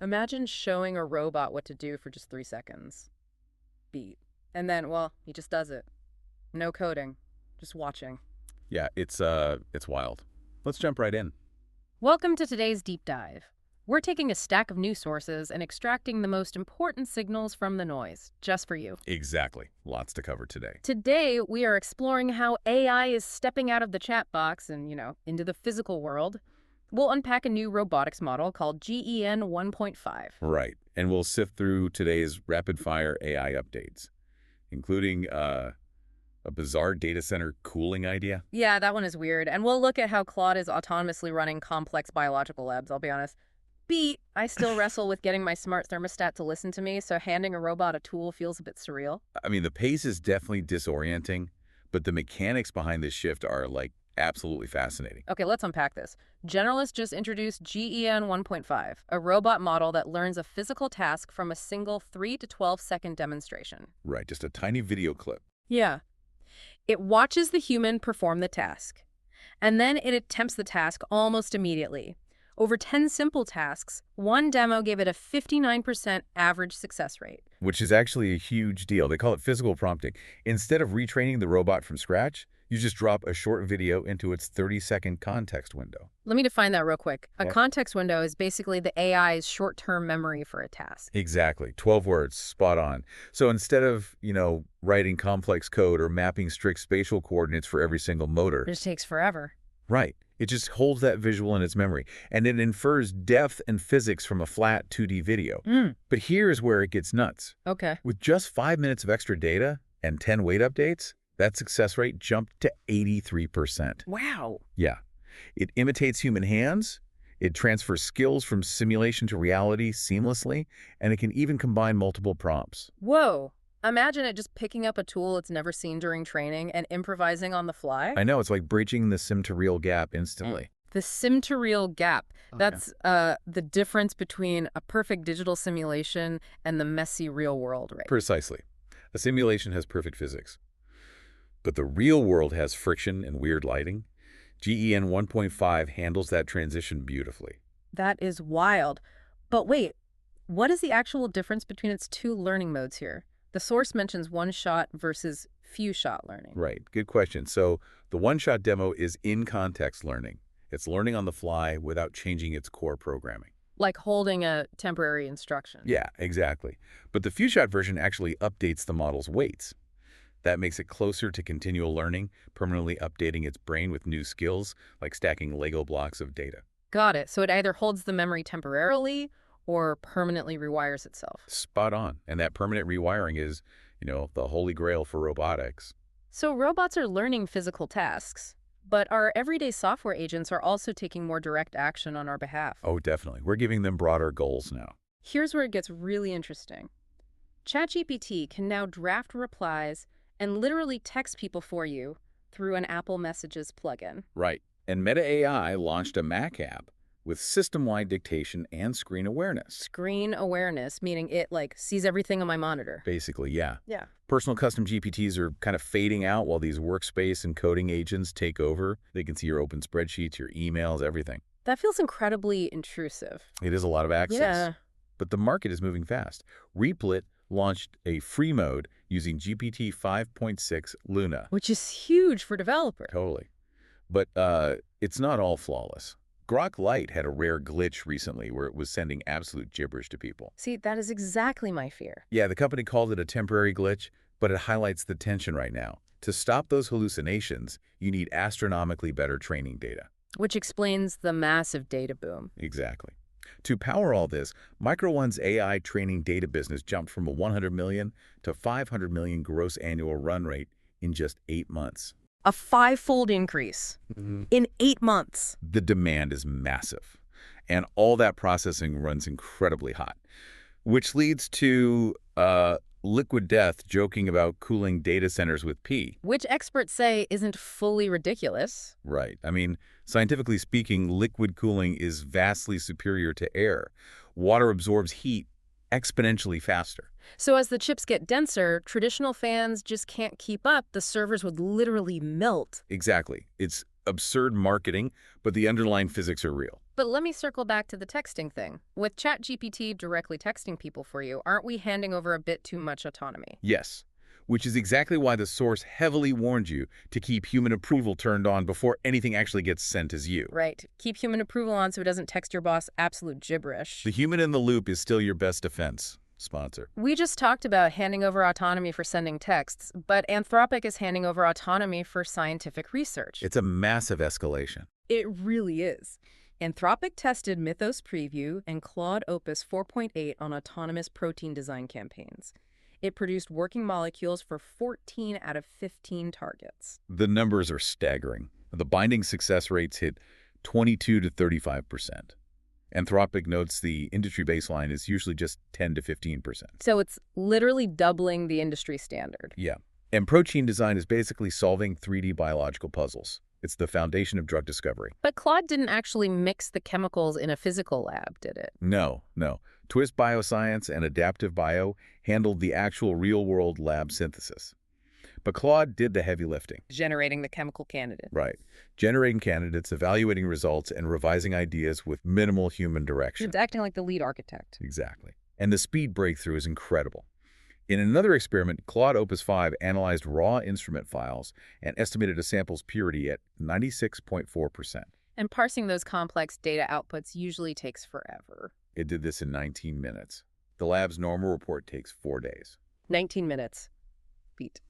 Imagine showing a robot what to do for just 3 seconds. Beat. And then, well, he just does it. No coding. Just watching. Yeah, it's wild. Let's jump right in. Welcome to today's deep dive. We're taking a stack of news sources and extracting the most important signals from the noise, just for you. Exactly. Lots to cover today. Today, we are exploring how AI is stepping out of the chat box and, into the physical world. We'll unpack a new robotics model called GEN 1.5. Right. And we'll sift through today's rapid-fire AI updates, including a bizarre data center cooling idea. Yeah, that one is weird. And we'll look at how Claude is autonomously running complex biological labs, I'll be honest. I still wrestle with getting my smart thermostat to listen to me, so handing a robot a tool feels a bit surreal. I mean, the pace is definitely disorienting, but the mechanics behind this shift are, absolutely fascinating. Okay, let's unpack this. Generalist just introduced GEN 1.5, a robot model that learns a physical task from a single 3 to 12-second demonstration. Right, just a tiny video clip. Yeah. It watches the human perform the task, and then it attempts the task almost immediately. Over 10 simple tasks, one demo gave it a 59% average success rate. Which is actually a huge deal. They call it physical prompting. Instead of retraining the robot from scratch, you just drop a short video into its 30-second context window. Let me define that real quick. A Yeah. context window is basically the AI's short-term memory for a task. Exactly. 12 words, spot on. So instead of, writing complex code or mapping strict spatial coordinates for every single motor. It just takes forever. Right. It just holds that visual in its memory, and it infers depth and physics from a flat 2D video. But here's where it gets nuts. Okay. With just 5 minutes of extra data and 10 weight updates, that success rate jumped to 83%. Wow. Yeah. It imitates human hands, it transfers skills from simulation to reality seamlessly, and it can even combine multiple prompts. Whoa. Imagine it just picking up a tool it's never seen during training and improvising on the fly. I know, it's like bridging the sim-to-real gap instantly. The sim-to-real gap. Oh, That's the difference between a perfect digital simulation and the messy real world, right? Precisely. A simulation has perfect physics. But the real world has friction and weird lighting. GEN 1.5 handles that transition beautifully. That is wild. But wait, what is the actual difference between its two learning modes here? The source mentions one-shot versus few-shot learning. Right. Good question. So the one-shot demo is in-context learning. It's learning on the fly without changing its core programming. Like holding a temporary instruction. Yeah, exactly. But the few-shot version actually updates the model's weights. That makes it closer to continual learning, permanently updating its brain with new skills, like stacking Lego blocks of data. Got it. So it either holds the memory temporarily or permanently rewires itself. Spot on. And that permanent rewiring is, the holy grail for robotics. So robots are learning physical tasks, but our everyday software agents are also taking more direct action on our behalf. Oh, definitely. We're giving them broader goals now. Here's where it gets really interesting. ChatGPT can now draft replies and literally text people for you through an Apple Messages plugin. Right. And Meta AI launched a Mac app with system-wide dictation and screen awareness. Screen awareness, meaning it, sees everything on my monitor. Basically, yeah. Yeah. Personal custom GPTs are kind of fading out while these workspace and coding agents take over. They can see your open spreadsheets, your emails, everything. That feels incredibly intrusive. It is a lot of access. Yeah. But the market is moving fast. Replit launched a free mode using GPT 5.6 Luna. Which is huge for developers. Totally. But it's not all flawless. Grok Lite had a rare glitch recently where it was sending absolute gibberish to people. See, that is exactly my fear. Yeah, the company called it a temporary glitch, but it highlights the tension right now. To stop those hallucinations, you need astronomically better training data. Which explains the massive data boom. Exactly. To power all this, Micro1's AI training data business jumped from a 100 million to 500 million gross annual run rate in just 8 months. A 5-fold increase in 8 months. The demand is massive, and all that processing runs incredibly hot, which leads to Liquid Death joking about cooling data centers with P. Which experts say isn't fully ridiculous. Right. I mean, scientifically speaking, liquid cooling is vastly superior to air. Water absorbs heat exponentially faster. So as the chips get denser, traditional fans just can't keep up. The servers would literally melt. Exactly. It's absurd marketing, but the underlying physics are real. But let me circle back to the texting thing. With ChatGPT directly texting people for you, aren't we handing over a bit too much autonomy? Yes, which is exactly why the source heavily warned you to keep human approval turned on before anything actually gets sent as you. Right. Keep human approval on so it doesn't text your boss absolute gibberish. The human in the loop is still your best defense. Sponsor. We just talked about handing over autonomy for sending texts, but Anthropic is handing over autonomy for scientific research. It's a massive escalation. It really is. Anthropic tested Mythos Preview and Claude Opus 4.8 on autonomous protein design campaigns. It produced working molecules for 14 out of 15 targets. The numbers are staggering. The binding success rates hit 22 to 35%. Anthropic notes the industry baseline is usually just 10 to 15%. So it's literally doubling the industry standard. Yeah. And protein design is basically solving 3D biological puzzles. It's the foundation of drug discovery. But Claude didn't actually mix the chemicals in a physical lab, did it? No. Twist Bioscience and Adaptive Bio handled the actual real-world lab synthesis. But Claude did the heavy lifting. Generating the chemical candidate. Right. Generating candidates, evaluating results, and revising ideas with minimal human direction. It's acting like the lead architect. Exactly. And the speed breakthrough is incredible. In another experiment, Claude Opus 5 analyzed raw instrument files and estimated a sample's purity at 96.4%. And parsing those complex data outputs usually takes forever. It did this in 19 minutes. The lab's normal report takes 4 days. 19 minutes. Beat.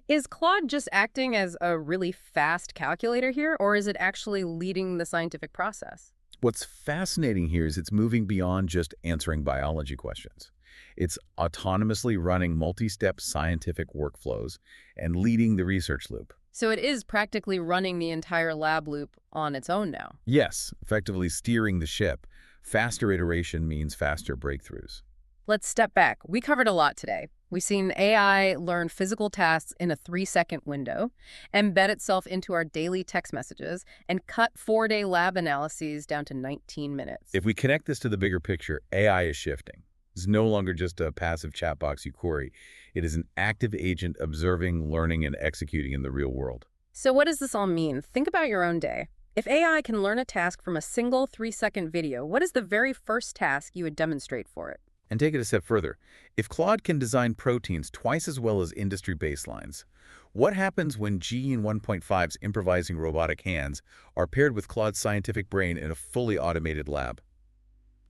Is Claude just acting as a really fast calculator here, or is it actually leading the scientific process? What's fascinating here is it's moving beyond just answering biology questions. It's autonomously running multi-step scientific workflows and leading the research loop. So it is practically running the entire lab loop on its own now. Yes, effectively steering the ship. Faster iteration means faster breakthroughs. Let's step back. We covered a lot today. We've seen AI learn physical tasks in a 3-second window, embed itself into our daily text messages, and cut 4-day lab analyses down to 19 minutes. If we connect this to the bigger picture, AI is shifting. It's no longer just a passive chat box you query. It is an active agent observing, learning, and executing in the real world. So what does this all mean? Think about your own day. If AI can learn a task from a single 3-second video, what is the very first task you would demonstrate for it? And take it a step further. If Claude can design proteins twice as well as industry baselines, what happens when GEN-1.5's improvising robotic hands are paired with Claude's scientific brain in a fully automated lab?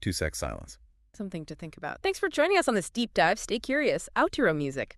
2-sec silence. Something to think about. Thanks for joining us on this deep dive. Stay curious. Outro music.